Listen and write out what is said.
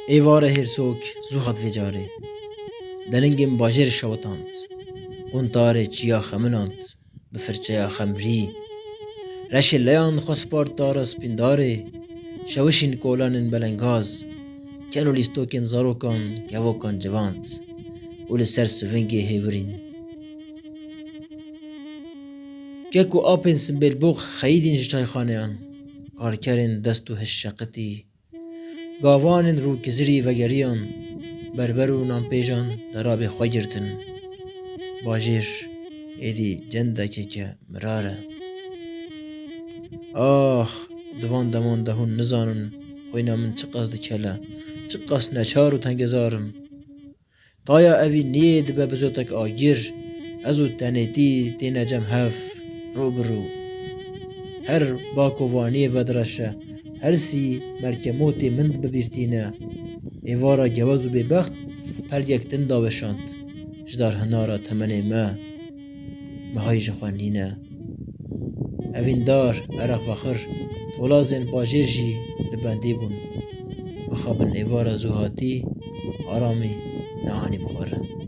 ایواره هرسوک زو هات ویجاره دلنگم باجر شوتاند قنطاره چیا خمناند بفرچه خمری رش لیان خسپارت دارس پینداره شوشین کولانن بلنگاز کنو لیستوکن زاروکان گوکان جواند اول سر سفنگی هیورین گکو آپن سنبیل بوغ خیدین جای خانه آن کارکرین دستو هششقتی گاوانن رو کزری و گریان بربرو نام پیجان دراب خواگرتن باجر ایدی جندکی که مراره آخ دوان دمان دهون نزانن خوینا من چه قصد کلا چه قصد نچارو تنگزارم تایا اوی نید به بزوتک آگیر ازو تنیتی تینجم هف رو برو هر باکوانی ودرشه هر سی مرکموتی مند ببیرتینه ایوارا گوازو ببخت پرگکتن داوشاند جدار هنارا تمنی ما مهای جخوانینه اوین دار عرق وخر تولازن باجر جی لبندی بون بخابن ایوارا زوهاتی آرامی نهانی بخوره